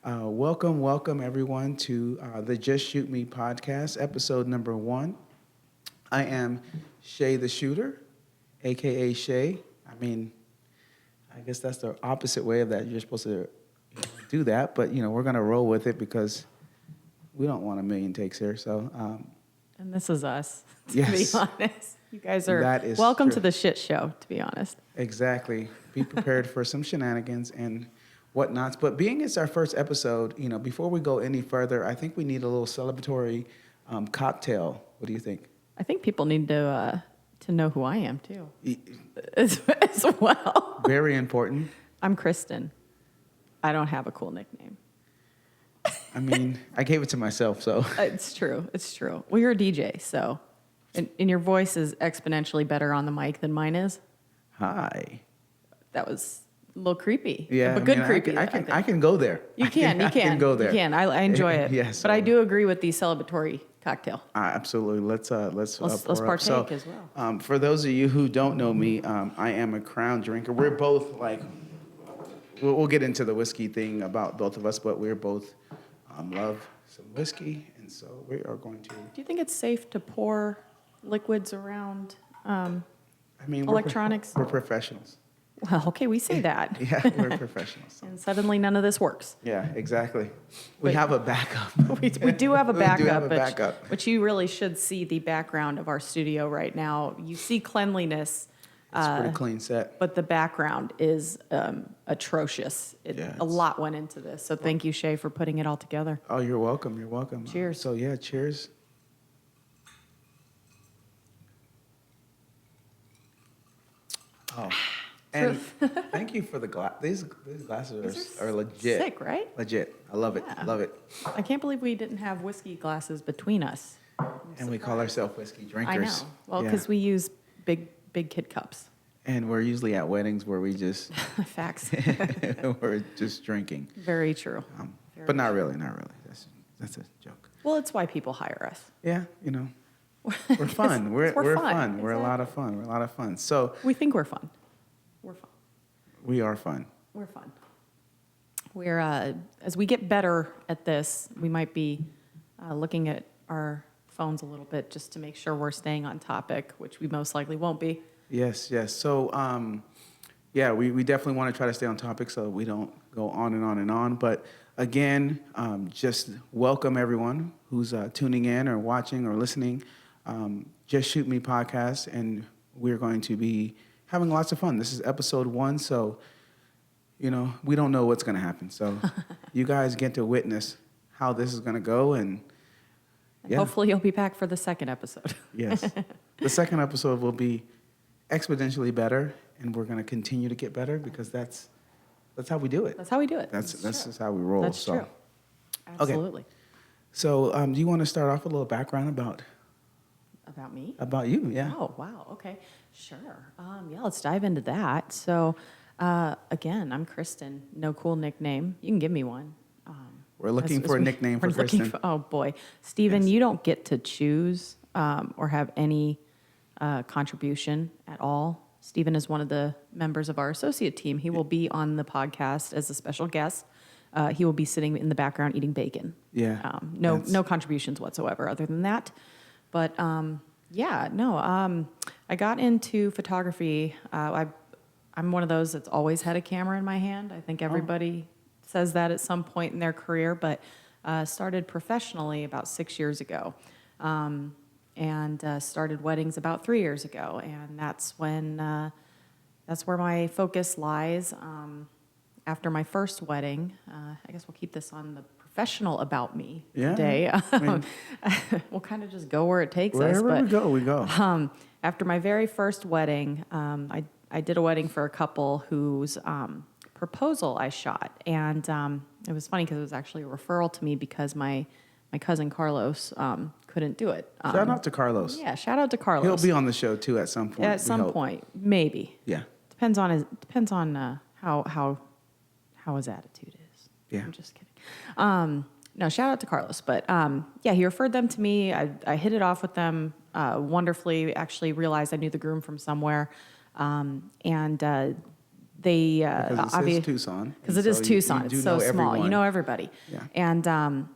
Welcome everyone to the Just Shoot Me podcast, episode number 1. I am Shay the Shooter, aka Shay. I guess that's the opposite way of that. You're supposed to do that, but we're gonna roll with it because we don't want a million takes here. So, and this is us, to yes, be honest. You guys are welcome to the shit show, to be honest. Exactly. Be prepared for some shenanigans and whatnots. But being it's our first episode, before we go any further, I think we need a little celebratory cocktail. What do you think? I think people need to know who I am too, as well. Very important. I'm Kristin. I don't have a cool nickname. I gave it to myself, so. It's true. Well, you're a DJ, so, and your voice is exponentially better on the mic than mine is. Hi. That was a little creepy. Yeah, but good creepy. I can go there. You can. I can go there. You can. I enjoy it. Yes, but I do agree with the celebratory cocktail. Absolutely. Let's partake so, as well. For those of you who don't know me, I am a Crown drinker. We're both we'll get into the whiskey thing about both of us, but we're both love some whiskey, and so we are going to. Do you think it's safe to pour liquids around electronics? We're professionals. Well, okay, we say that. Yeah, we're professionals. And suddenly none of this works. Yeah, exactly. We have a backup. We do have a backup. We do have a backup. But you really should see the background of our studio right now. You see cleanliness. It's a pretty clean set. But the background is atrocious. A lot went into this. So thank you, Shay, for putting it all together. Oh, you're welcome. You're welcome. Cheers. So, yeah, cheers. Oh. And thank you for the glass. These glasses are legit. Sick, right? Legit. I love it. Yeah. Love it. I can't believe we didn't have whiskey glasses between us. And we call ourselves whiskey drinkers. I know. Well, because we use big kid cups. And we're usually at weddings where we just Facts. we're just drinking. Very true. But not really. That's a joke. Well, it's why people hire us. Yeah, we're fun. We're fun. Exactly. We're a lot of fun. So we think we're fun. We're fun. We are fun. We're fun. We're as we get better at this, we might be looking at our phones a little bit just to make sure we're staying on topic, which we most likely won't be. Yes. So, we definitely want to try to stay on topic so we don't go on and on and on. But again, just welcome everyone who's tuning in or watching or listening. Just Shoot Me podcast, and we're going to be having lots of fun. This is episode 1, so, we don't know what's going to happen. So you guys get to witness how this is going to go. And hopefully you'll be back for the second episode. Yes. The second episode will be exponentially better, and we're going to continue to get better because that's how we do it. That's how we do it. That's just how we roll. That's true. Absolutely. Okay. So do you want to start off with a little background about me? About you, yeah. Oh, wow. Okay. Sure. Let's dive into that. So, again, I'm Kristin. No cool nickname. You can give me one. We're looking for a nickname for Kristin. Oh, boy. Stephen, Yes. You don't get to choose or have any contribution at all. Stephen is one of the members of our associate team. He will be on the podcast as a special guest. He will be sitting in the background eating bacon. Yeah. No contributions whatsoever other than that. But, I got into photography. I'm one of those that's always had a camera in my hand. I think everybody says that at some point in their career, but started professionally about 6 years ago. And started weddings about 3 years ago. And that's where my focus lies. After my first wedding, I guess we'll keep this on the professional about me today. We'll kind of just go where it takes us. Wherever we go. After my very first wedding, I did a wedding for a couple whose proposal I shot. And it was funny because it was actually a referral to me because my cousin Carlos couldn't do it. Shout out to Carlos. Yeah, shout out to Carlos. He'll be on the show too at some point. At some point, maybe. Yeah. Depends on how his attitude is. Yeah. I'm just kidding. No, shout out to Carlos. But he referred them to me. I hit it off with them wonderfully. Actually realized I knew the groom from somewhere. And they Because it is Tucson. because and it is so Tucson. you It's do so know small. You everyone. know everybody. Yeah. And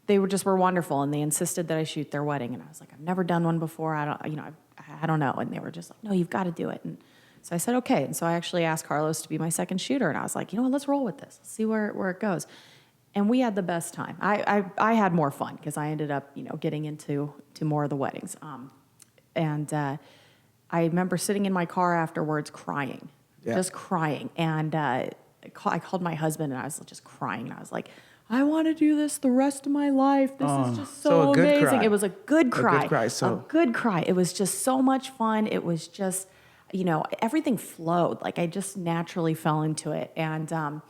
they were wonderful, and they insisted that I shoot their wedding. And I was like, I've never done one before. I don't know. And they were just like, no, you've got to do it. And so I said, okay. And so I actually asked Carlos to be my second shooter. And I was like, you know what, let's roll with this. Let's see where it goes. And we had the best time. I had more fun because I ended up, getting into more of the weddings. And I remember sitting in my car afterwards crying, just crying. And I called my husband, and I was just crying. And I was like, I want to do this the rest of my life. This is just so a good amazing. cry. It was a good cry. A good cry. So A good cry. It was just so much fun. It was just, everything flowed. Like I just naturally fell into it. And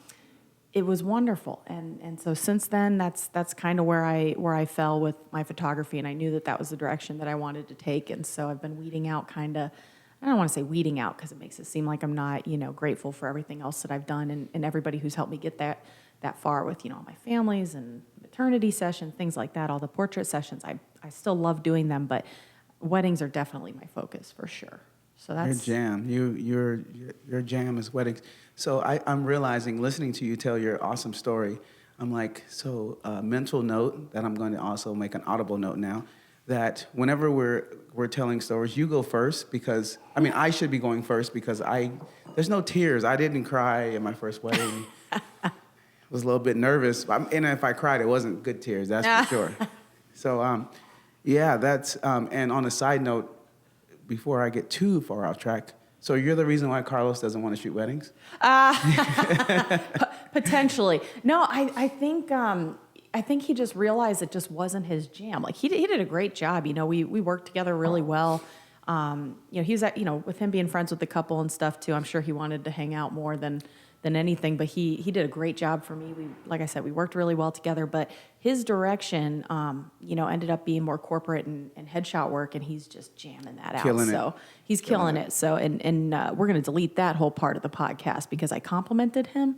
it was wonderful. And so since then, that's kind of where I fell with my photography. And I knew that was the direction that I wanted to take. And so I've been weeding out I don't want to say weeding out because it makes it seem like I'm not, grateful for everything else that I've done and everybody who's helped me get that far with, all my families and maternity sessions, things like that, all the portrait sessions. I still love doing them, but weddings are definitely my focus for sure. So that's your jam. Your jam is weddings. So I'm realizing, listening to you tell your awesome story, I'm like, mental note that I'm going to also make an audible note now, that whenever we're telling stories, you go first because, I should be going first because there's no tears. I didn't cry at my first wedding. Was a little bit nervous, and if I cried, it wasn't good tears, that's for sure. So, that's, and on a side note, before I get too far off track, so you're the reason why Carlos doesn't want to shoot weddings? Potentially. No, I think he just realized it just wasn't his jam. Like he did a great job. We worked together really well. He was with him being friends with the couple and stuff too. I'm sure he wanted to hang out more than anything, but he did a great job for me. Like I said, we worked really well together, but his direction, ended up being more corporate and headshot work, and he's just jamming that Killing out. it. So he's killing it. So, and we're going to delete that whole part of the podcast because I complimented him,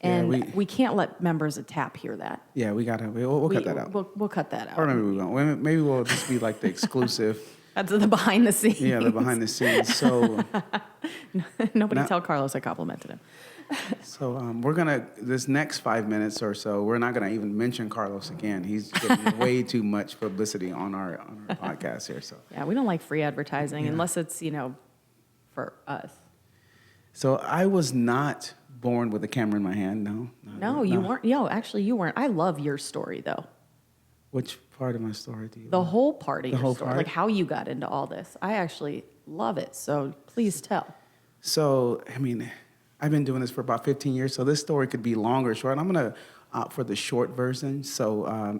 and we can't let members of TAP hear that. Yeah, we'll cut that out. We'll cut that out. Or maybe we won't. Maybe we'll just be like the exclusive. That's the behind the scenes. Yeah, the behind the scenes. So nobody tell Carlos I complimented him. So we're this next 5 minutes or so, we're not gonna even mention Carlos again. He's getting way too much publicity on our podcast here. So yeah, we don't like free advertising unless it's for us. So I was not born with a camera in my hand. No, you weren't. Actually, you weren't. I love your story though. Which part of my story do you? The whole part of your whole story, part? like how you got into all this. I actually love it. So please tell. So I've been doing this for about 15 years, so this story could be long or short. I'm going to opt for the short version. So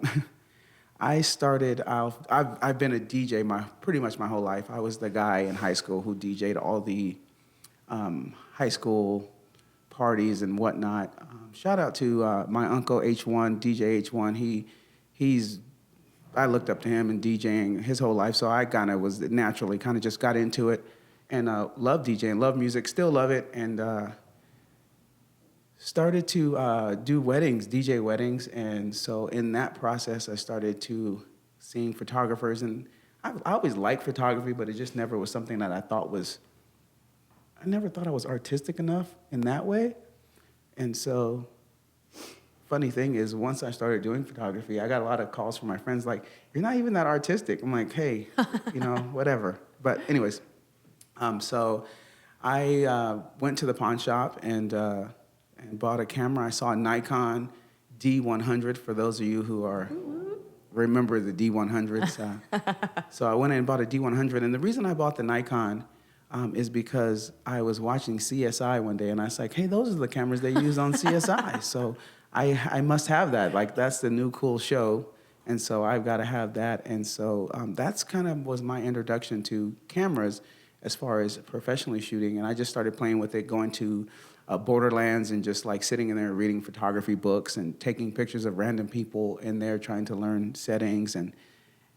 I started out, I've been a DJ pretty much my whole life. I was the guy in high school who DJ'd all the high school parties and whatnot. Shout out to my uncle H1, DJ H1. I looked up to him in DJing his whole life, so I kind of was naturally just got into it and love DJing, love music, still love it, and started to do weddings, DJ weddings. And so in that process, I started to seeing photographers, and I always liked photography, but it just never was something that I never thought I was artistic enough in that way. And so funny thing is, once I started doing photography, I got a lot of calls from my friends like, you're not even that artistic. I'm like, hey, whatever. But anyways, so I went to the pawn shop and bought a camera. I saw a Nikon D100, for those of you who remember the D100s. So I went and bought a D100. And the reason I bought the Nikon is because I was watching CSI one day, and I was like, hey, those are the cameras they use on CSI. So I must have that. Like, that's the new cool show. And so I've got to have that. And so that's kind of was my introduction to cameras as far as professionally shooting. And I just started playing with it, going to Borderlands and just like sitting in there reading photography books and taking pictures of random people in there trying to learn settings, and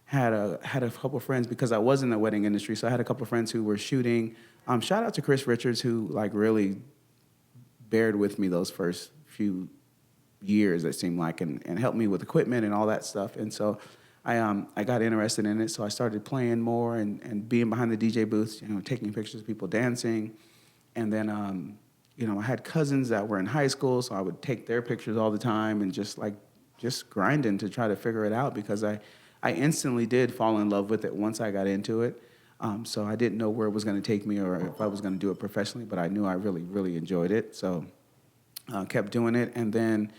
had a couple of friends because I was in the wedding industry. So I had a couple of friends who were shooting. Shout out to Chris Richards, who like really bared with me those first few years, it seemed like, and helped me with equipment and all that stuff. And so I got interested in it. So I started playing more and being behind the DJ booths, taking pictures of people dancing. And then I had cousins that were in high school, so I would take their pictures all the time and just grinding to try to figure it out because I instantly did fall in love with it once I got into it. So I didn't know where it was going to take me or if I was going to do it professionally, but I knew I really, really enjoyed it. So kept doing it. And then,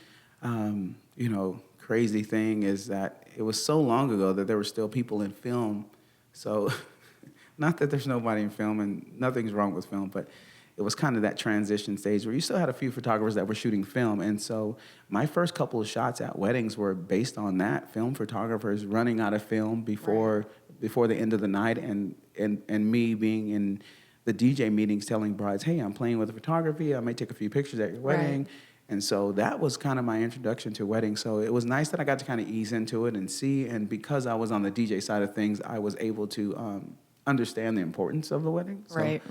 crazy thing is that it was so long ago that there were still people in film. So not that there's nobody in film and nothing's wrong with film, but it was kind of that transition stage where you still had a few photographers that were shooting film. And so my first couple of shots at weddings were based on that, film photographers running out of film before the end of the night and me being in the DJ meetings telling brides, hey, I'm playing with photography. I may take a few pictures at your wedding. Right. And so that was kind of my introduction to weddings. So it was nice that I got to kind of ease into it and see. And because I was on the DJ side of things, I was able to understand the importance of the wedding. So, right.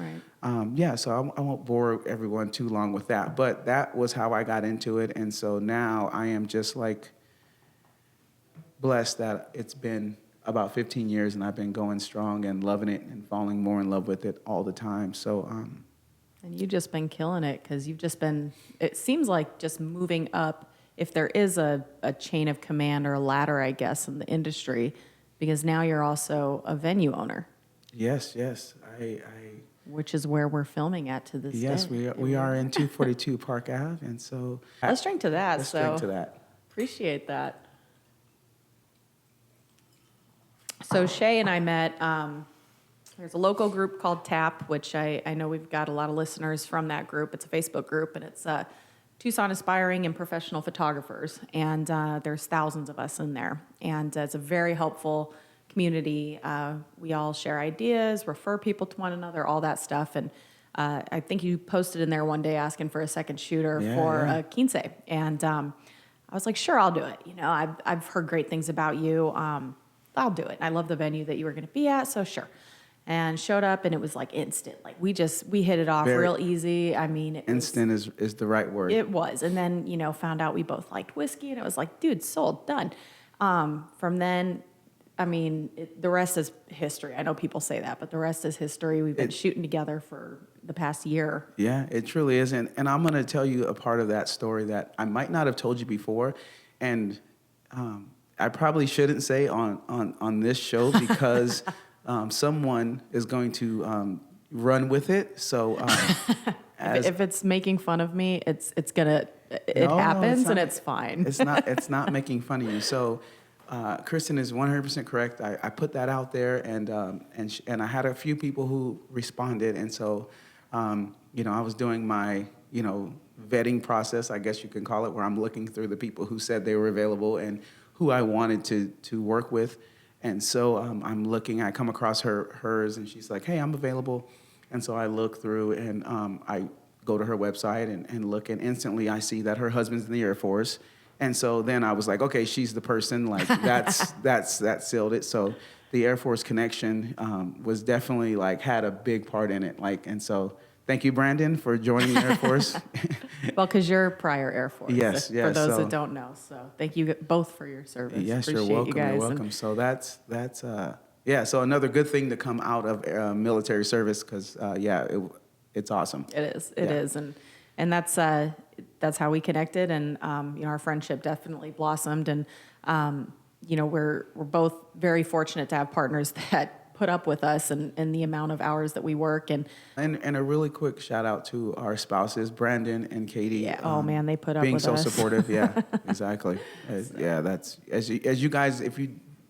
So I won't bore everyone too long with that. But that was how I got into it. And so now I am just like blessed that it's been about 15 years and I've been going strong and loving it and falling more in love with it all the time. So, and you've just been killing it because you've just been, it seems like just moving up, if there is a chain of command or a ladder, I guess, in the industry, because now you're also a venue owner. Yes. Which is where we're filming at to this day. Yes, we are in 242 Park Ave, and so let's drink to that. Let's drink to that. Appreciate that. So Shay and I met. There's a local group called TAP, which I know we've got a lot of listeners from that group. It's a Facebook group, and it's Tucson aspiring and professional photographers, and there's thousands of us in there, and it's a very helpful community. We all share ideas, refer people to one another, all that stuff. And I think you posted in there one day asking for a second shooter for a quince. And I was like, sure, I'll do it. I've heard great things about you. I'll do it. I love the venue that you were going to be at, so sure. And showed up, and it was like instant. Like we hit it off real easy. I mean, instant is the right word. It was. And then, found out we both liked whiskey, and it was like, dude, sold, done. From then, I mean, the rest is history. I know people say that, but the rest is history. We've been shooting together for the past year. Yeah, it truly is. And I'm going to tell you a part of that story that I might not have told you before. And I probably shouldn't say on this show because someone is going to run with it. So if it's making fun of me, it happens and it's fine. It's not making fun of you. So Kristin is 100% correct. I put that out there, and I had a few people who responded, and so I was doing my vetting process, I guess you can call it, where I'm looking through the people who said they were available and who I wanted to work with, and so I'm looking. I come across hers, and she's like, "Hey, I'm available," and so I look through and I go to her website and look, and instantly I see that her husband's in the Air Force. And so then I was like, okay, she's the person. Like that sealed it. So the Air Force connection was definitely had a big part in it. And so thank you, Brandon, for joining the Air Force. Well, because you're prior Air Force. Yes. For those that don't know. So thank you both for your service. Yes, Appreciate you're welcome. You guys. You're welcome. So that's So another good thing to come out of military service because it's awesome. It is, and that's how we connected, and our friendship definitely blossomed, and we're both very fortunate to have partners that put up with us and the amount of hours that we work, and a really quick shout out to our spouses, Brandon and Katie. Yeah, oh man, they put up being with so us. Supportive. Yeah, exactly. That's as you guys,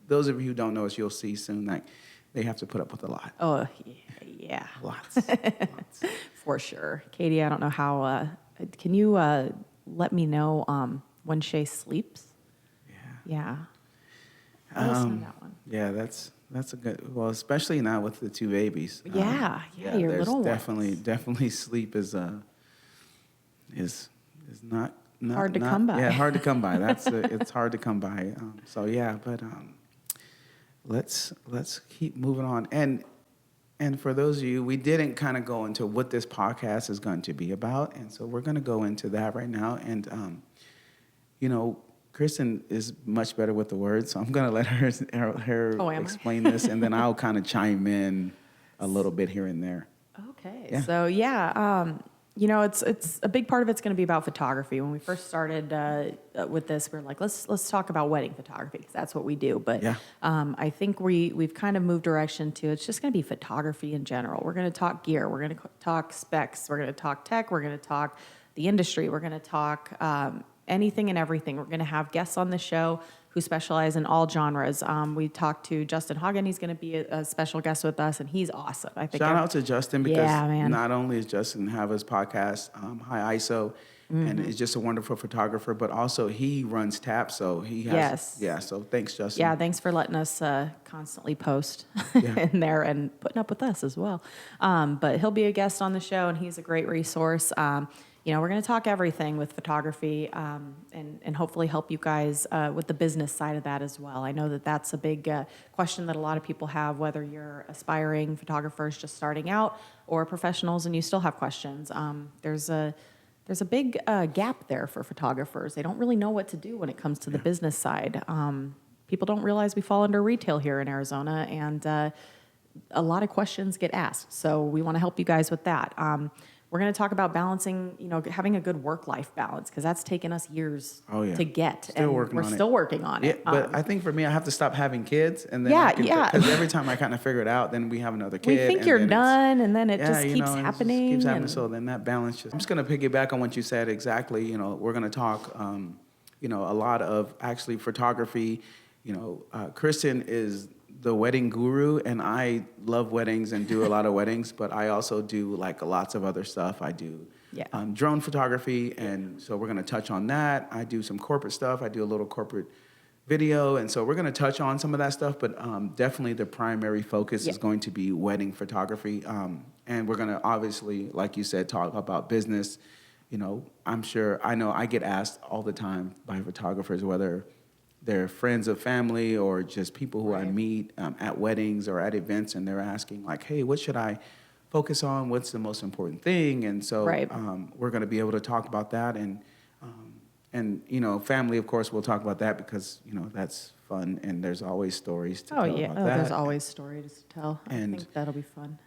those of you who don't know us, you'll see soon that they have to put up with a lot. Oh yeah. Lots. For sure. Katie, I don't know how, can you let me know when Shay sleeps? Yeah. I listened to that one. Yeah, that's a good, well, especially now with the two babies. Your little ones. Definitely sleep is not hard to come by. Yeah, hard to come by. It's hard to come by. But let's keep moving on. And for those of you, we didn't kind of go into what this podcast is going to be about, and so we're going to go into that right now. And Kristin is much better with the words, so I'm going to let her explain this, and then I'll kind of chime in a little bit here and there. Okay. Yeah. So It's a big part of it's going to be about photography. When we first started with this, we were like, let's talk about wedding photography because that's what we do. But Yeah. I think we've kind of moved direction to it's just going to be photography in general. We're going to talk gear. We're going to talk specs. We're going to talk tech. We're going to talk the industry. We're going to talk anything and everything. We're going to have guests on the show who specialize in all genres. We talked to Justin Hagen. He's going to be a special guest with us, and he's awesome. I think. Shout out to Justin because Yeah, man. not only is Justin have his podcast, High ISO, and is just a wonderful photographer, but also he runs Tap, so he has. Yes. Yeah. So thanks, Justin. Yeah, thanks for letting us constantly post Yeah. in there and putting up with us as well. But he'll be a guest on the show, and he's a great resource. We're going to talk everything with photography and hopefully help you guys with the business side of that as well. I know that that's a big question that a lot of people have, whether you're aspiring photographers just starting out or professionals and you still have questions. There's a big gap there for photographers. They don't really know what to do when it comes to the business side. People don't realize we fall under retail here in Arizona, and a lot of questions get asked. So we want to help you guys with that. We're going to talk about balancing, having a good work-life balance because that's taken us years to get. Still working we're on it. still working on Yeah, it. but I think for me, I have to stop having kids, and then Yeah. Because every time I kind of figure it out, then we have another kid. We think and you're then it's- done, and then it just you keeps know, it just happening. keeps happening. and- So then that balance I'm just going to piggyback on what you said exactly. We're going to talk, a lot of actually photography. Kristin is the wedding guru, and I love weddings and do a lot of weddings, but I also do like lots of other stuff. I do drone photography, and so we're going to touch on that. I do some corporate stuff. I do a little corporate video, and so we're going to touch on some of that stuff, but definitely the primary focus is going to be wedding photography, and we're going to obviously, like you said, talk about business. I know I get asked all the time by photographers, whether they're friends of family or just people who I meet at weddings or at events, and they're asking like, hey, what should I focus on? What's the most important thing? And so we're going to be able to talk about that. And family, of course, we'll talk about that because, that's fun, and there's always stories to tell about that. There's always stories to tell. I think that'll be fun.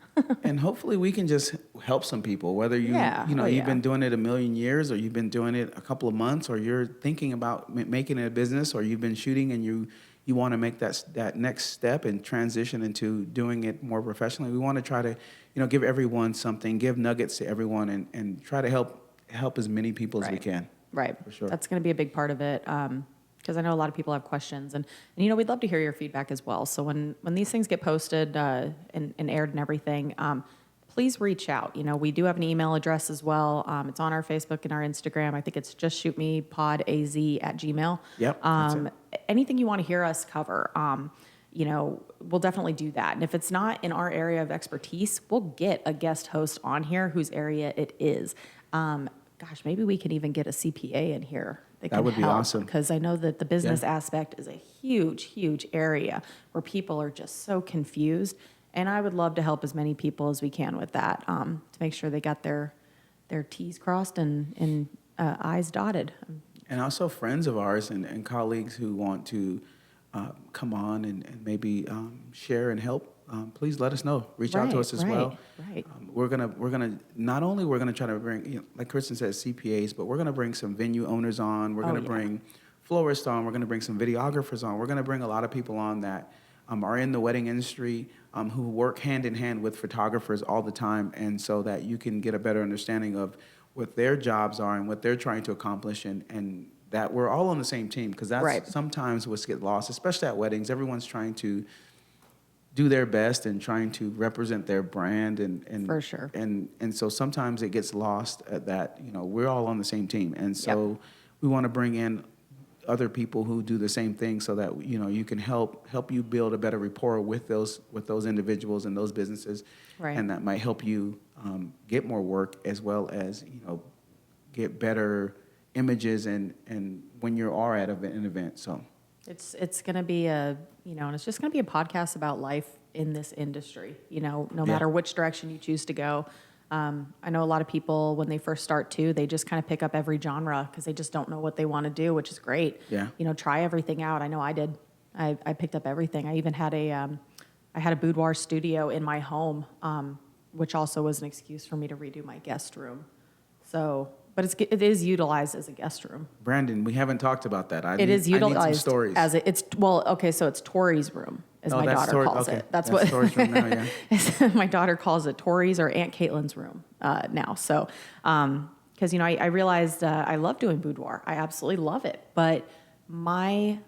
And hopefully we can just help some people, whether you've been doing it a million years, or you've been doing it a couple of months, or you're thinking about making it a business, or you've been shooting and you want to make that next step and transition into doing it more professionally. We want to try to, give everyone something, give nuggets to everyone, and try to help as many people as we can. Right. For sure. That's going to be a big part of it. Because I know a lot of people have questions, and we'd love to hear your feedback as well. So when these things get posted and aired and everything, please reach out. We do have an email address as well. It's on our Facebook and our Instagram. I think it's just shootmepodaz@gmail. Yep. That's it. Anything you want to hear us cover, we'll definitely do that. And if it's not in our area of expertise, we'll get a guest host on here whose area it is. Maybe we can even get a CPA in here. That would be awesome. Because I know that the business aspect is a huge, huge area where people are just so confused. And I would love to help as many people as we can with that to make sure they got their T's crossed and I's dotted. And also friends of ours and colleagues who want to come on and maybe share and help. Please let us know. Reach out to us as well. Right. We're gonna not only try to bring, like Kristin says, CPAs, but we're gonna bring some venue owners on. We're gonna bring florists on. We're gonna bring some videographers on. We're gonna bring a lot of people on that are in the wedding industry, who work hand in hand with photographers all the time, and so that you can get a better understanding of what their jobs are and what they're trying to accomplish, and that we're all on the same team, because that's sometimes what gets lost, especially at weddings. Everyone's trying to do their best and trying to represent their brand, and For sure. And so sometimes it gets lost at that, we're all on the same team. And so we want to bring in other people who do the same thing so that, you can help you build a better rapport with those individuals and those businesses. Right. And that might help you get more work, as well as, get better images and when you are at an event. So It's going to be and it's just going to be a podcast about life in this industry, no matter which direction you choose to go. I know a lot of people, when they first start too, they just kind of pick up every genre because they just don't know what they want to do, which is great. Yeah. Try everything out. I know I did. I picked up everything. I even had a boudoir studio in my home, which also was an excuse for me to redo my guest room. So, but it is utilized as a guest room. Brandon, we haven't talked about that. It is I need some utilized stories. as okay, so it's Tori's room, as my that's daughter calls okay. it. That's what what Tori's room now, yeah. my daughter calls it, Tori's or Aunt Caitlin's room now. So, because I realized I love doing boudoir. I absolutely love it, but my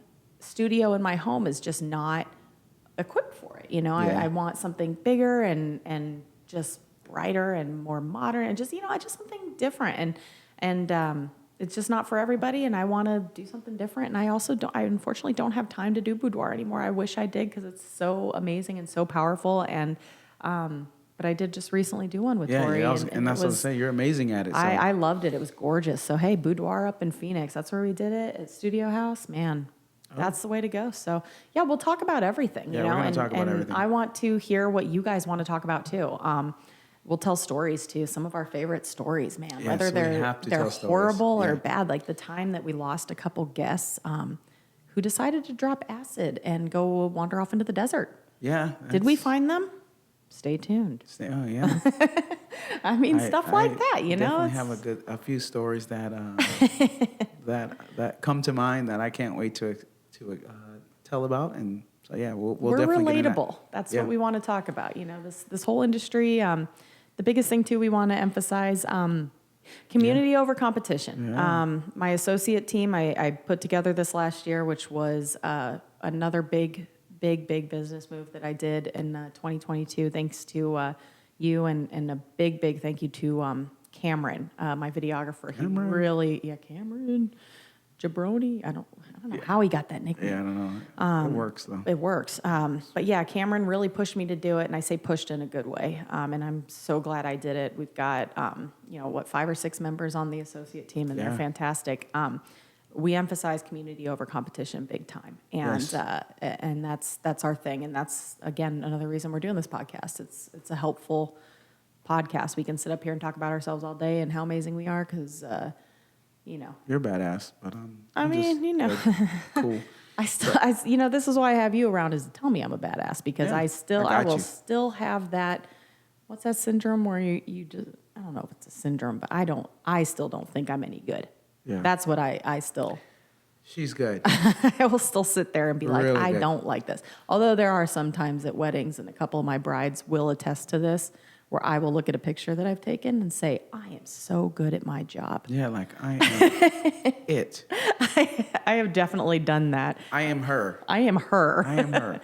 studio in my home is just not equipped for it. Yeah. I want something bigger and just brighter and more modern and just just something different and it's just not for everybody, and I want to do something different. And I unfortunately don't have time to do boudoir anymore. I wish I did, because it's so amazing and so powerful. And but I did just recently do one with Tori. Yeah, and that's what I'm saying. You're amazing at it. So. I loved it. It was gorgeous. So hey, boudoir up in Phoenix. That's where we did it at Studio House. Man, that's the way to go. So yeah, we'll talk about everything. Yeah, we're going to talk about everything. I want to hear what you guys want to talk about too. We'll tell stories too. Some of our favorite stories, man. Yes, whether they're horrible or bad. Like the time that we lost a couple guests who decided to drop acid and go wander off into the desert. Yeah. Did we find them? Stay tuned. Oh yeah. I mean, stuff like that. Definitely have a few stories that that come to mind that I can't wait to tell about. And so yeah, we're definitely relatable. That's what we want to talk about. This whole industry. The biggest thing too we want to emphasize, community over competition. Yeah. My associate team, I put together this last year, which was another big business move that I did in 2022, thanks to you, and a big thank you to Cameron, my videographer. Cameron. He really, Cameron Jabroni. I don't know how he got that nickname. Yeah, I don't know. It works though. It works. But yeah, Cameron really pushed me to do it, and I say pushed in a good way. And I'm so glad I did it. We've got 5 or 6 members on the associate team, and they're fantastic. We emphasize community over competition big time, and and that's our thing. And that's, again, another reason we're doing this podcast. It's a helpful podcast. We can sit up here and talk about ourselves all day and how amazing we are, because you're badass, but cool. This is why I have you around, is to tell me I'm a badass, because I will still have that. What's that syndrome where you just, I don't know if it's a syndrome, but I still don't think I'm any good. Yeah. That's what I still. She's good. I will still sit there and be like, Really I good. don't like this. Although there are some times at weddings, and a couple of my brides will attest to this, where I will look at a picture that I've taken and say, I am so good at my job. Yeah, like I am it. I have definitely done that. I am her. I am her. I am her.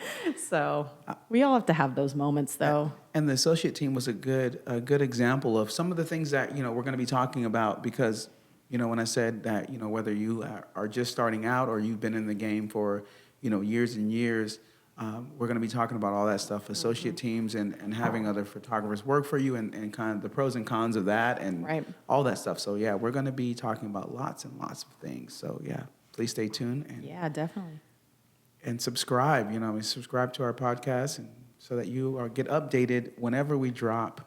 So we all have to have those moments, though. And the associate team was a good example of some of the things that we're going to be talking about, because when I said that whether you are just starting out or you've been in the game for years and years, we're going to be talking about all that stuff, associate teams and having other photographers work for you, and kind of the pros and cons of that, and all that stuff. So yeah, we're going to be talking about lots and lots of things. So yeah, please stay tuned. And yeah, definitely. And subscribe. Subscribe to our podcast, and so that you get updated whenever we drop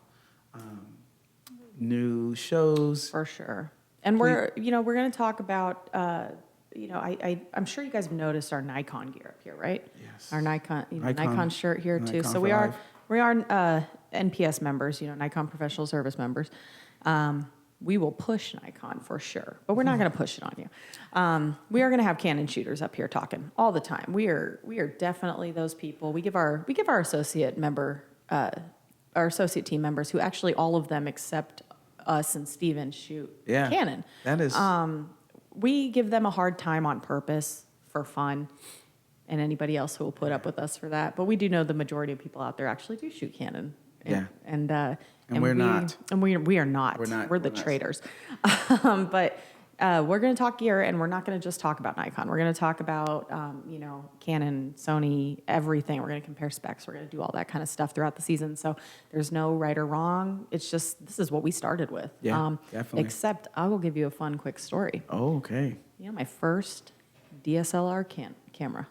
new shows. For sure. And we're going to talk about. I'm sure you guys have noticed our Nikon gear up here, right? Yes. Our Nikon shirt here too. Nikon So for life. we are NPS members, Nikon Professional Service members. We will push Nikon for sure, but we're not going to push it on you. We are going to have Canon shooters up here talking all the time. We are definitely those people. We give our associate team members, who actually all of them except us and Steven shoot Canon. That is. We give them a hard time on purpose for fun, and anybody else who will put up with us for that. But we do know the majority of people out there actually do shoot Canon. And we're not. And we are not. We're the traitors. But we're going to talk gear, and we're not going to just talk about Nikon. We're going to talk about, Canon, Sony, everything. We're going to compare specs. We're going to do all that kind of stuff throughout the season. So there's no right or wrong. It's just, this is what we started with. Yeah, definitely. Except I will give you a fun, quick story. Oh, okay. My first DSLR camera,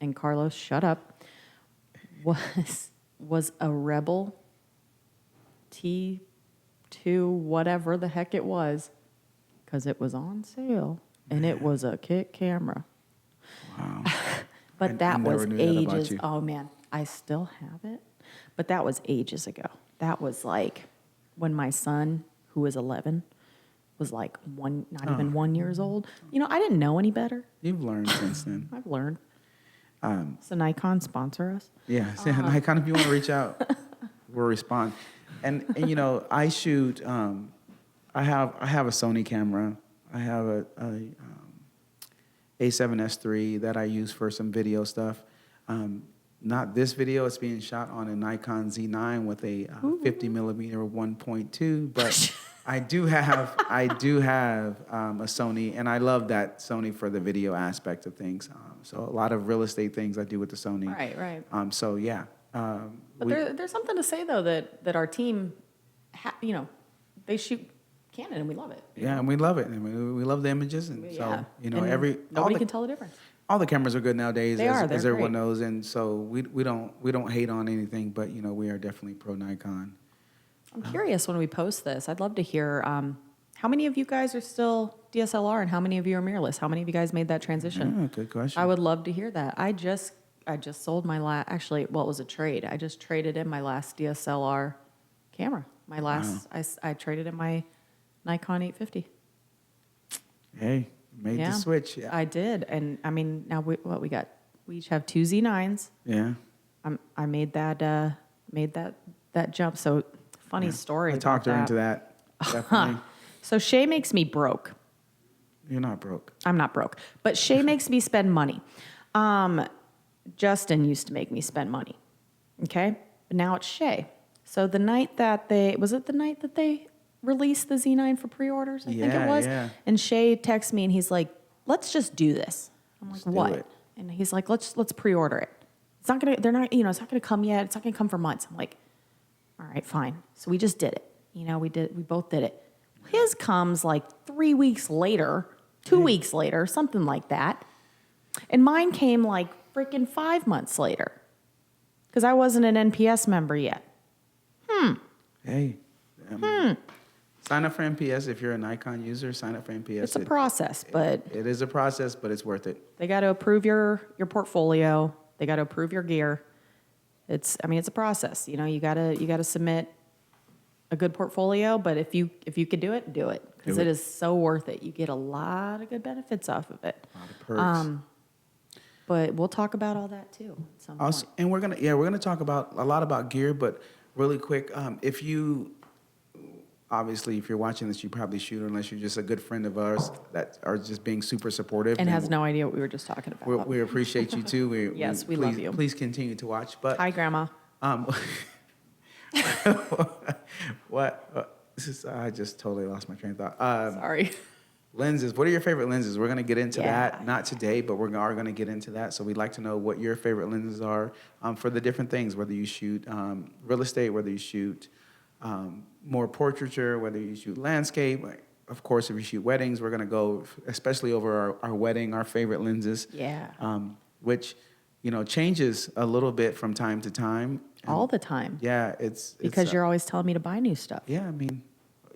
and Carlos, shut up, was a Rebel T2, whatever the heck it was, because it was on sale, and it was a kit camera. Wow. But that was ages. You. Oh man, I still have it, but that was ages ago. That was like when my son, who was 11, was like not even 1 years old. You know, I didn't know any better. You've learned since then. I've learned. So Nikon, sponsor us. Yeah, Nikon, if you want to reach out, we'll respond. And you know, I shoot. I have a Sony camera. I have a A7S III that I use for some video stuff. Not this video; it's being shot on a Nikon Z9 with a 50 millimeter 1.2. But I do have a Sony, and I love that Sony for the video aspect of things. So a lot of real estate things I do with the Sony. Right. So yeah. But there's something to say though that our team, you know, they shoot Canon and we love it. Yeah, and we love it, and we love the images, and so you know, and nobody can tell the difference. All the cameras are good nowadays, They're as everyone great. knows, and so we don't hate on anything, but you know, we are definitely pro Nikon. I'm curious when we post this. I'd love to hear how many of you guys are still DSLR and how many of you are mirrorless. How many of you guys made that transition? Yeah, good question. I would love to hear that. I just sold my last. Actually, well, it was a trade. I just traded in my last DSLR camera. My last. I traded in my Nikon 850. Hey, made the switch. Yeah. I did, and I mean now we got. We each have two Z9s. Yeah. I made that jump. So funny story. I talked her into that. Definitely. So Shay makes me broke. You're not broke. I'm not broke, but Shay makes me spend money. Justin used to make me spend money. Okay, but now it's Shay. So the night that they released the Z9 for pre-orders, I think it was. Yeah. And Shay texts me and he's like, "Let's just do this." I'm like, Let's do "What?" it. And he's like, "Let's pre-order it. It's not gonna it's not gonna come yet. It's not gonna come for months." I'm like, "All right, fine." So we just did it. You know, we both did it. His comes like 3 weeks later, 2 weeks later, something like that. And mine came like freaking 5 months later because I wasn't an NPS member yet. Hey. Sign up for NPS if you're a Nikon user. Sign up for NPS. It's a process, but it is a process, but it's worth it. they got to approve your portfolio. They got to approve your gear. It's a process. You know, you gotta submit a good portfolio. But if you could do it because it is so worth it. You get a lot of good benefits off of it. A lot of perks. But we'll talk about all that too at some point. Also, and we're gonna talk about a lot about gear, but really quick, if you're watching this, you probably shoot, unless you're just a good friend of ours that are just being super supportive And has no idea what we were just talking about. We appreciate you too. Yes, we love you. Please continue to watch. But Hi, Grandma. I just totally lost my train of thought. Sorry. Lenses. What are your favorite lenses? We're going to get into Yeah. that. Not today, but we are going to get into that. So we'd like to know what your favorite lenses are for the different things, whether you shoot real estate, whether you shoot more portraiture, whether you shoot landscape. Of course, if you shoot weddings, we're going to go especially over our wedding, our favorite lenses. Yeah. Which, you know, changes a little bit from time to time. All the time. Yeah, it's Because you're always telling me to buy new stuff. Yeah, I mean,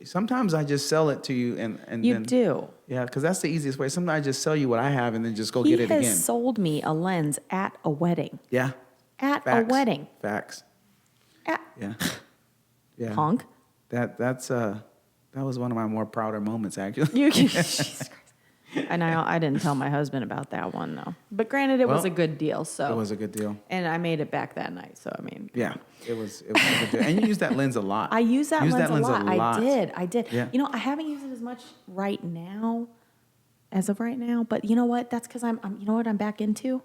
sometimes I just sell it to you and You then, do. Yeah, because that's the easiest way. Sometimes I just sell you what I have and then just go He get it has again. sold me a lens at a wedding. Yeah. At Facts. a wedding. Facts. At Yeah. Yeah. Punk. That was one of my more prouder moments, actually. You can, Jesus Christ. And I didn't tell my husband about that one though. But granted, it was a good deal. So It was a good deal. And I made it back that night. So I mean, Yeah, it was a good deal. And you use that lens a lot. I use that lens a lot. I did. Yeah. You know, I haven't used it as much right now, as of right now. But you know what? That's because I'm you know what I'm back into?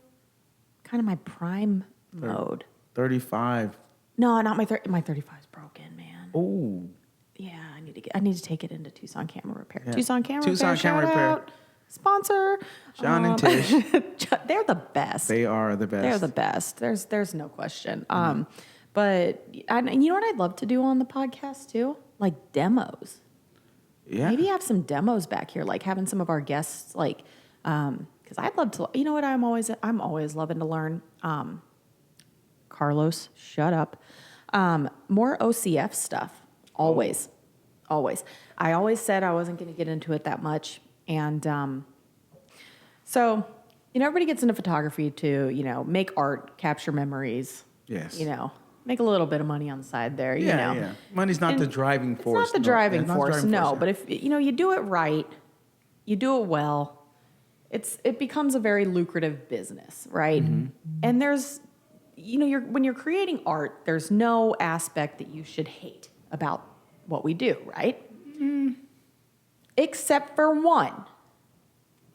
Kind of my prime mode. 35. No, not my 35 is broken, man. Oh. Yeah, I need to take it into Tucson Camera Repair. Yeah. Tucson Camera Tucson Repair. Camera Shout Repair. out. Sponsor. Sean and Tish. They're the best. They are the best. They're the best. There's no question. But you know what I'd love to do on the podcast too? Like demos. Yeah. Maybe have some demos back here, like having some of our guests, like, because I'd love to. You know what? I'm always loving to learn. Carlos, shut up. More OCF stuff. Always. I always said I wasn't going to get into it that much, and so you know, everybody gets into photography to make art, capture memories. Yes. You know, make a little bit of money on the side there, you Yeah, know. yeah. Money's not And the driving force. It's not the No, driving it's not the force, driving no. force, yeah. But if you do it right, you do it well, it becomes a very lucrative business, right? Mm-hmm. And there's, when you're creating art, there's no aspect that you should hate about what we do, right? Except for one.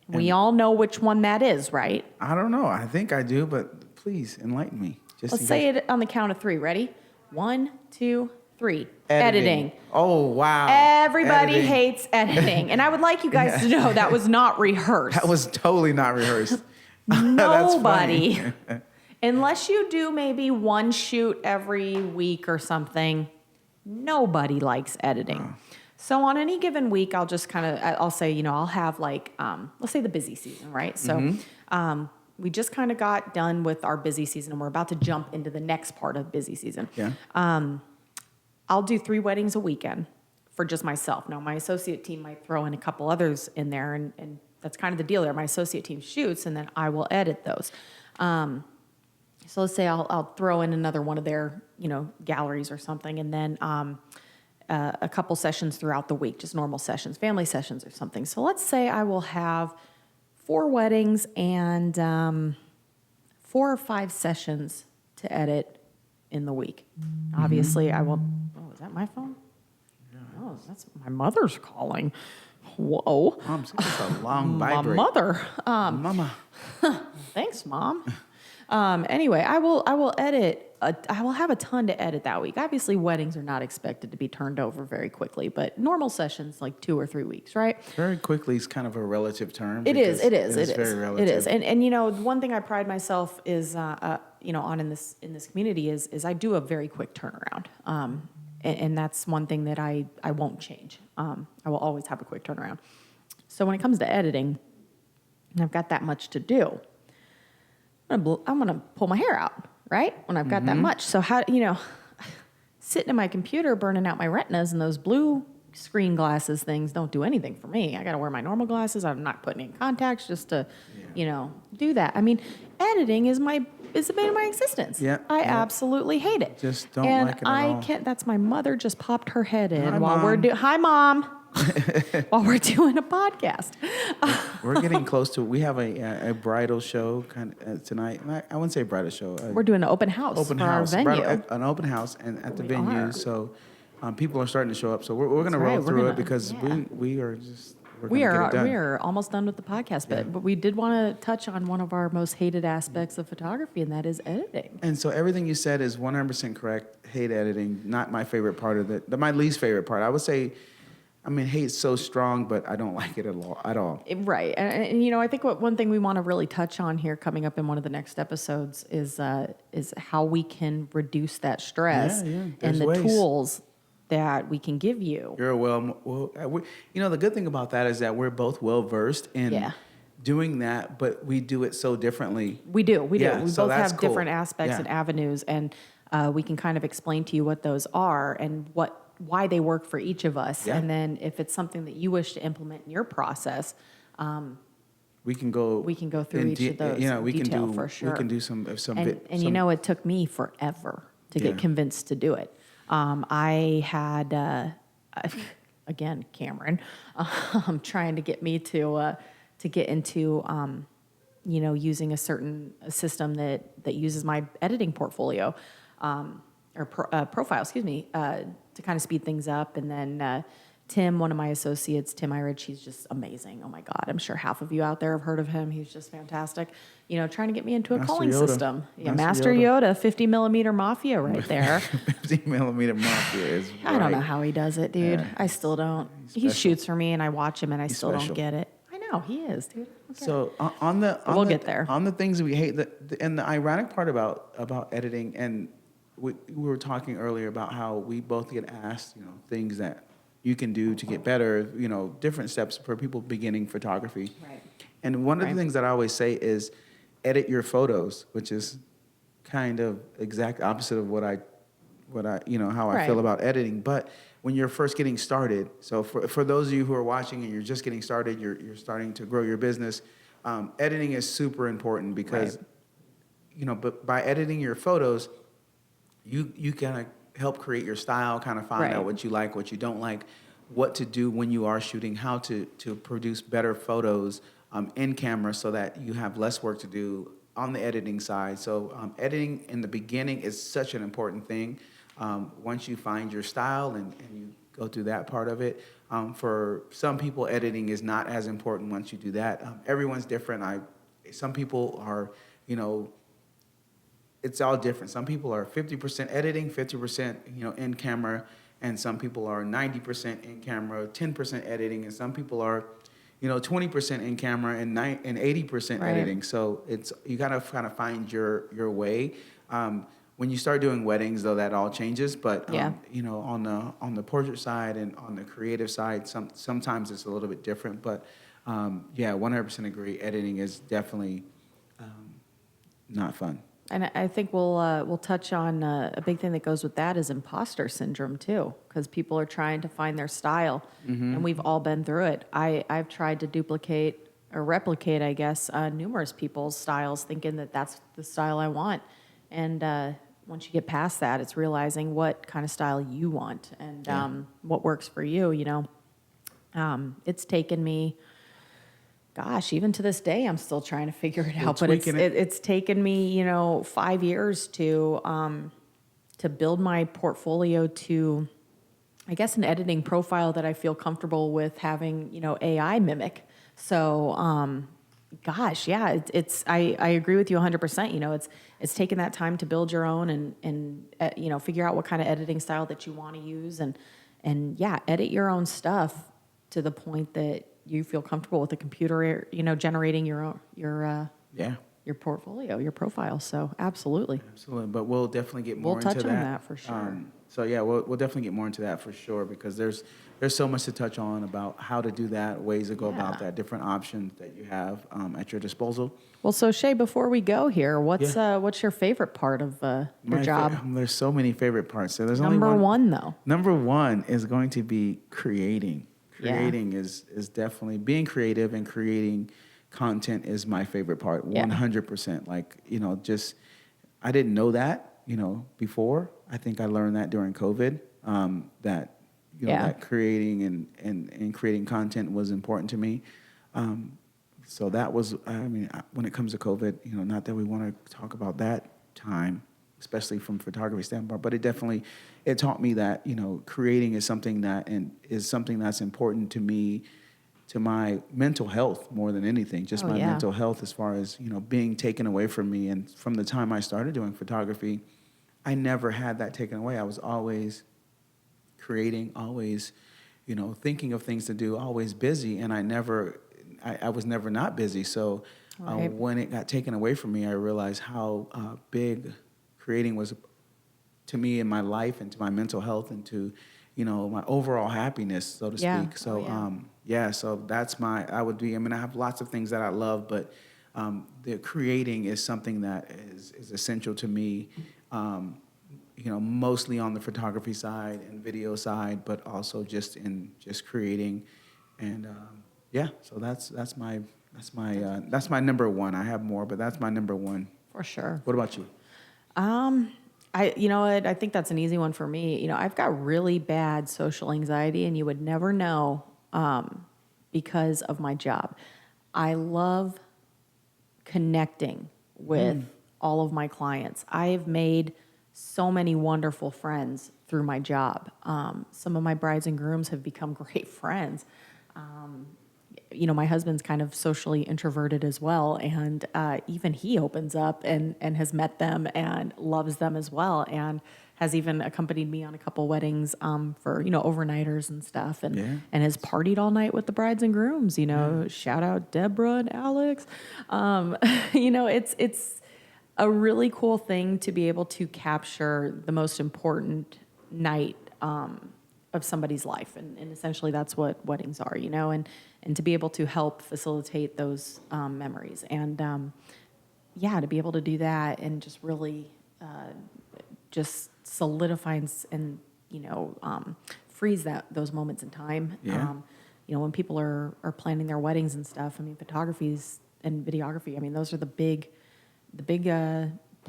We And- all know which one that is, right? I don't know. I think I do, but please enlighten me. Just Let's in say case. it on the count of 3. Ready? 1, 2, 3. Editing. Oh, wow. Everybody Editing. hates editing. And I would like you guys to know that was not rehearsed. That was totally not rehearsed. Nobody. Unless you do maybe one shoot every week or something, nobody likes editing. So on any given week, I'll just I'll say, I'll have like, let's say the busy season, right? So we just kind of got done with our busy season and we're about to jump into the next part of busy season. Yeah. I'll do 3 weddings a weekend for just myself. Now, my associate team might throw in a couple others in there, and that's kind of the deal there. My associate team shoots, and then I will edit those. So let's say I'll throw in another one of their, galleries or something, and then a couple sessions throughout the week, just normal sessions, family sessions or something. So let's say I will have 4 weddings and 4 or 5 sessions to edit in the week. Obviously, I will. Oh, is that my phone? Oh, that's my mother's calling. Whoa. Mom, it's a long My vibrate. mother. Mama. Thanks, Mom. Anyway, I will edit. I will have a ton to edit that week. Obviously, weddings are not expected to be turned over very quickly, but normal sessions like 2 or 3 weeks, right? Very quickly is kind of a relative term. It is. because It is. It is It very is. relative. It is. And one thing I pride myself is on in this community is I do a very quick turnaround. And that's one thing that I won't change. I will always have a quick turnaround. So when it comes to editing, and I've got that much to do, I'm gonna pull my hair out, right? When I've got that much. So sitting in my computer burning out my retinas and those blue screen glasses things don't do anything for me. I got to wear my normal glasses. I'm not putting in contacts just to, do that. I mean, editing is the bane of my existence. Yeah, I yeah. absolutely hate it. Just don't and like it at I all. can't. That's my mother just popped her head in Hi, while we're Mom. doing. Hi, Mom. While we're doing a podcast. We're getting close to. We have a bridal show tonight. I wouldn't say bridal show. We're doing an open house Open for house. our venue. An open house and at the We venue. are. So people are starting to show up. So we're going to That's right, roll we're through gonna- it because yeah. we are just. We gonna get it done. are almost done with the podcast, but we did want to touch on one of our most hated aspects of photography, and that is editing. And so everything you said is 100% correct. Hate editing, not my favorite part of it. My least favorite part. I would say, hate's so strong, but I don't like it at all. Right, and I think one thing we want to really touch on here, coming up in one of the next episodes, is how we can reduce that stress Yeah, and there's the ways. tools that we can give you. You're the good thing about that is that we're both well versed in Yeah. doing that, but we do it so differently. We do. Yeah, We so both that's have cool. different aspects Yeah. and avenues, and we can kind of explain to you what those are and why they work for each of us. Yeah. And then if it's something that you wish to implement in your process, We can go through in each of those we in can detail do for sure. We can do some and some- it took me forever to Yeah. get convinced to do it. I had again Cameron trying to get me to get into using a certain system that uses my editing portfolio profile, excuse me, to kind of speed things up. And then Tim, one of my associates, Tim Irich, he's just amazing. Oh my God, I'm sure half of you out there have heard of him. He's just fantastic. Trying to get me into a Master calling Yoda. system. Yeah, Master Master Yoda, 50 millimeter mafia right there. 50 millimeter mafia is. I don't know right. how he does it, dude. Yeah. I still don't. He special. shoots for me and I watch him and I He's still special. don't get it. I know, he is, dude. Okay. So on we'll the, get there. On the things that we hate, and the ironic part about editing, and we were talking earlier about how we both get asked, things that you can do to get better, different steps for people beginning photography. Right. And one of Right. the things that I always say is edit your photos, which is kind of exact opposite of what I how I feel Right. about editing. But when you're first getting started, so for those of you who are watching and you're just getting started, you're starting to grow your business, editing is super important because, Right. but by editing your photos, you kind of help create your style, kind of find Right. out what you like, what you don't like, what to do when you are shooting, how to produce better photos in camera so that you have less work to do on the editing side. So editing in the beginning is such an important thing. Once you find your style and you go through that part of it, for some people, editing is not as important once you do that. Everyone's different. Some people are, you know, it's all different. Some people are 50% editing, 50%, in camera, and some people are 90% in camera, 10% editing, and some people are, 20% in camera and 80% Right. editing. So you gotta kind of find your way. When you start doing weddings, though, that all changes. But Yeah. on the portrait side and on the creative side, sometimes it's a little bit different. But yeah, 100% agree. Editing is definitely not fun. And I think we'll touch on a big thing that goes with that is imposter syndrome too, because people are trying to find their style, and we've all been through it. I've tried to duplicate or replicate, I guess, numerous people's styles, thinking that that's the style I want. And once you get past that, it's realizing what kind of style you want and what works for you. It's taken me. Gosh, even to this day, I'm still trying to figure it out. But tweaking it. it's taken me, 5 years to build my portfolio to, I guess, an editing profile that I feel comfortable with having, AI mimic. So, gosh, yeah, I agree with you 100%. It's taken that time to build your own and figure out what kind of editing style that you want to use and yeah, edit your own stuff to the point that you feel comfortable with the computer, generating your portfolio, your profile. So absolutely. Absolutely, but we'll definitely get more We'll into touch that. on that for sure. So yeah, we'll definitely get more into that for sure because there's so much to touch on about how to do that, ways to go about Yeah. that, different options that you have at your disposal. Well, so Shay, before we go here, what's Yeah. what's your favorite part of your My job? there's so many favorite parts. So there's only Number one. one, though. Number one is going to be creating. Yeah. Creating is definitely being creative and creating content is my favorite part. Yeah. 100%. Like just I didn't know that before. I think I learned that during COVID. That Yeah. that creating and creating content was important to me. So that was, when it comes to COVID, not that we want to talk about that time, especially from photography standpoint, but it taught me that, creating is something that's important to me, to my mental health more than anything, just Oh, my yeah. mental health as far as, being taken away from me. And from the time I started doing photography, I never had that taken away. I was always creating, always, thinking of things to do, always busy. And I was never not busy. So Right. when it got taken away from me, I realized how big creating was to me in my life and to my mental health and to, my overall happiness, so to Yeah. speak. So, Oh, yeah. so that's I have lots of things that I love, but the creating is something that is essential to me. Mostly on the photography side and video side, but also just creating, and so that's my number one. I have more, but that's my number one. For sure. What about you? You know what? I think that's an easy one for me. I've got really bad social anxiety, and you would never know because of my job. I love connecting with all of my clients. I have made so many wonderful friends through my job. Some of my brides and grooms have become great friends. My husband's kind of socially introverted as well, and even he opens up and has met them and loves them as well, and has even accompanied me on a couple weddings for overnighters and stuff, and Yeah. and has partied all night with the brides and grooms. Shout out Deborah and Alex. It's a really cool thing to be able to capture the most important night of somebody's life. And essentially that's what weddings are, and to be able to help facilitate those memories. And to be able to do that and just really just solidify and freeze those moments in time. Yeah. When people are planning their weddings and stuff, photography and videography, those are the big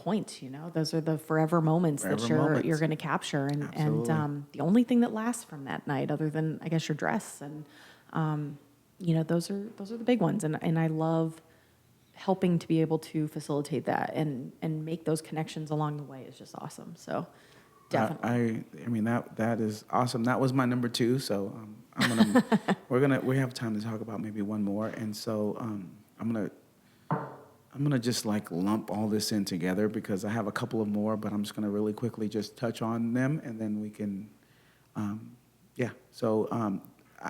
points, those are the forever moments that you're going to capture. And the only thing that lasts from that night, other than, I guess, your dress. And, those are the big ones. And I love helping to be able to facilitate that and make those connections along the way is just awesome. So definitely. I mean, that is awesome. That was my number 2. So we have time to talk about maybe one more. And so I'm gonna just like lump all this in together because I have a couple of more, but I'm just gonna really quickly just touch on them, and then we can, So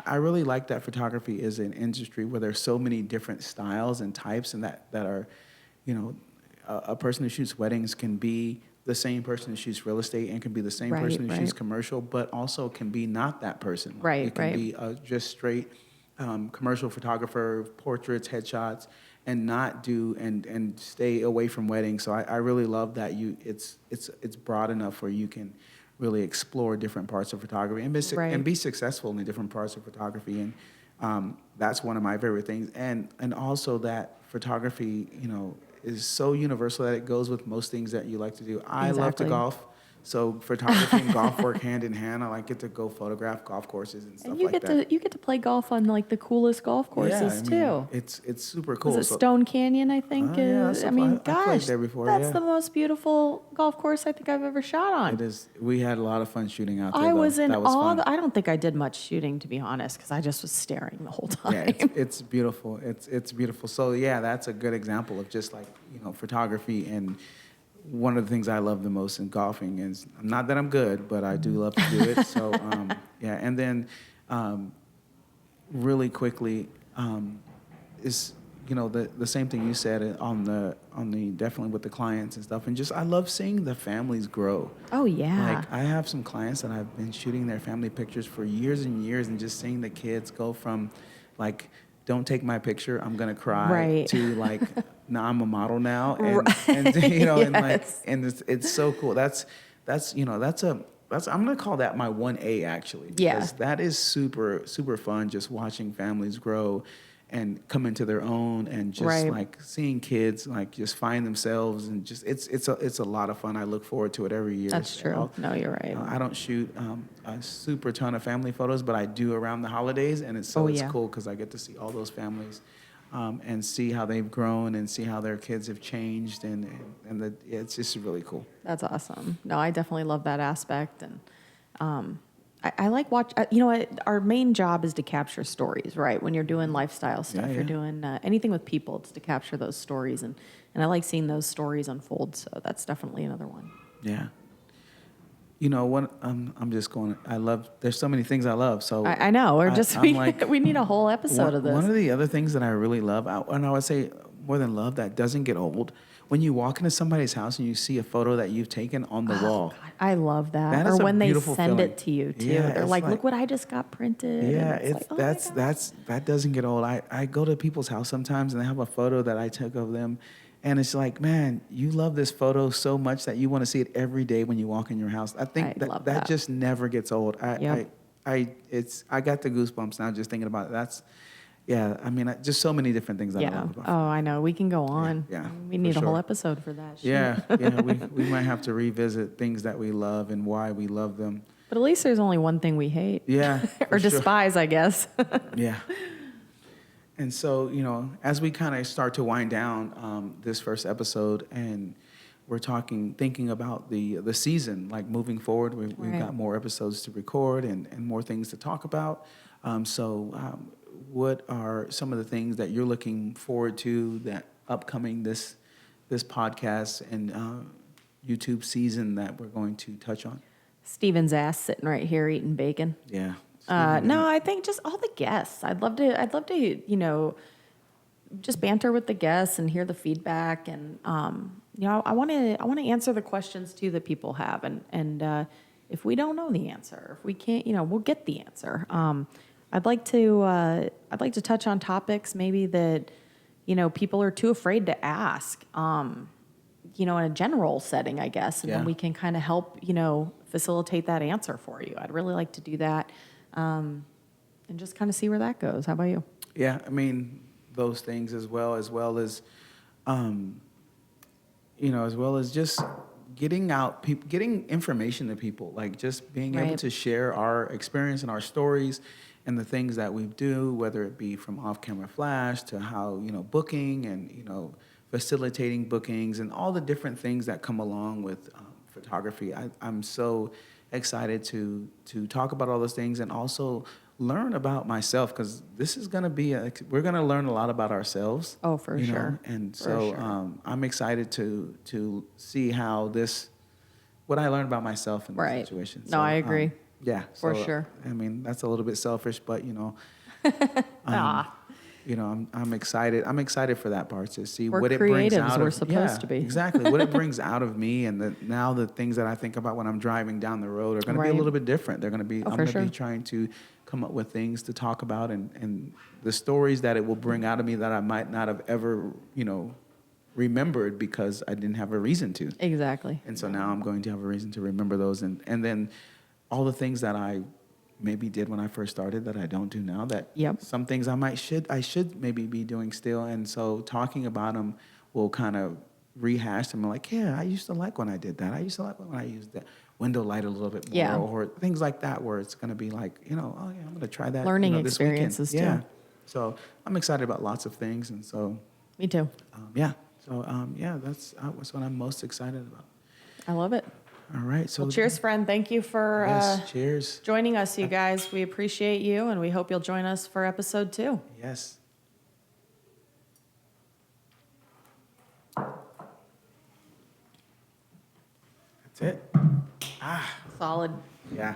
I really like that photography is an industry where there's so many different styles and types, and that are, a person who shoots weddings can be the same person who shoots real estate and can be the same person who shoots commercial, but also can be not that person. Right, it can be just straight commercial photographer, portraits, headshots, and not do and stay away from weddings. So I really love that it's broad enough where you can really explore different parts of photography and be successful in the different parts of photography. And that's one of my favorite things. And also that photography, is so universal that it goes with most things that you like to do. I love to golf. So photography and golf work hand in hand. I get to go photograph golf courses and stuff like that. You get to play golf on like the coolest golf courses too. It's super cool. Is it Stone Canyon? I think. Yeah, I played there before. That's the most beautiful golf course I think I've ever shot on. It is. We had a lot of fun shooting out there. I was in awe. I don't think I did much shooting, to be honest, because I just was staring the whole time. Yeah, it's beautiful. It's beautiful. So yeah, that's a good example of just like photography. And one of the things I love the most in golfing is, not that I'm good, but I do love to do it. So, and then really quickly is, the same thing you said on the definitely with the clients and stuff. And just, I love seeing the families grow. Oh, yeah. Like, I have some clients that I've been shooting their family pictures for years and years, and just seeing the kids go from, like, don't take my picture, I'm gonna cry, to like, now I'm a model now, and Yes. and it's so cool. That's I'm gonna call that my 1A actually, because that is super super fun, just watching families grow and come into their own, and just like seeing kids like just find themselves, and just it's a lot of fun. I look forward to it every year. That's true. No, you're right. I don't shoot a super ton of family photos, but I do around the holidays, and it's cool because I get to see all those families and see how they've grown and see how their kids have changed, and it's just really cool. That's awesome. No, I definitely love that aspect, and I like watch. Our main job is to capture stories, right? When you're doing lifestyle stuff, you're doing anything with people, it's to capture those stories, and I like seeing those stories unfold. So that's definitely another one. Yeah. What I'm just going. There's so many things I love. So I know. We need a whole episode of this. One of the other things that I really love, and I would say more than love, that doesn't get old. When you walk into somebody's house and you see a photo that you've taken on the wall. God, I love that. That or is a when they beautiful send feeling. it to you too. Yeah, They're like, look what I just got printed. Yeah, that doesn't get old. I go to people's house sometimes and they have a photo that I took of them, and it's like, man, you love this photo so much that you want to see it every day when you walk in your house. I think that just never gets old. I got the goosebumps now just thinking about it. Just so many different things that I love about it. Oh, I know. We can go on. Yeah, we need a whole episode for that. We might have to revisit things that we love and why we love them. But at least there's only one thing we hate. Yeah. Or despise, I guess. Yeah. And so, as we kind of start to wind down this first episode, and we're thinking about the season, like moving forward, we've got more episodes to record and more things to talk about. What are some of the things that you're looking forward to that upcoming this podcast and YouTube season that we're going to touch on? Steven's ass sitting right here eating bacon. Yeah. No, I think just all the guests. I'd love to, just banter with the guests and hear the feedback, and I want to answer the questions too that people have, and if we don't know the answer, if we can't, we'll get the answer. I'd like to touch on topics maybe that people are too afraid to ask. In a general setting, I guess, and then we can kind of help facilitate that answer for you. I'd really like to do that, and just kind of see where that goes. How about you? Yeah, those things as well as as well as just getting information to people, like just being able Right. to share our experience and our stories and the things that we do, whether it be from off-camera flash to how, booking and, facilitating bookings and all the different things that come along with photography. I'm so excited to talk about all those things and also learn about myself, because this is going to be we're going to learn a lot about ourselves. Oh, for sure. And For so sure. I'm excited to see how what I learned about myself in this Right. situation. No, I agree. Yeah. For So sure. I mean, that's a little bit selfish, but Ah, I'm excited. I'm excited for that part, to see we're what it brings creatives. out We're of. supposed Yeah, to be. exactly. What it brings out of me, and now the things that I think about when I'm driving down the road are going to be a Right. little bit different. They're going to be. Oh, I'm for going to be sure. trying to come up with things to talk about, and the stories that it will bring out of me that I might not have ever, remembered because I didn't have a reason to. Exactly. And so now I'm going to have a reason to remember those, and then all the things that I maybe did when I first started that I don't do now, that Yep. some things I should maybe be doing still. And so talking about them will kind of rehash them. Like, yeah, I used to like when I did that. I used to like when I used that window light a little bit more, Yeah. or things like that, where it's going to be like, oh yeah, I'm going to try that Learning this weekend. experiences, too. Yeah. So I'm excited about lots of things. And so, Me too. yeah. So, that's what I'm most excited about. I love it. All right. So Well, cheers, friend. Thank you for Yes. Cheers. joining us, you guys. We appreciate you, and we hope you'll join us for episode 2. Yes. That's it. Solid. Yeah.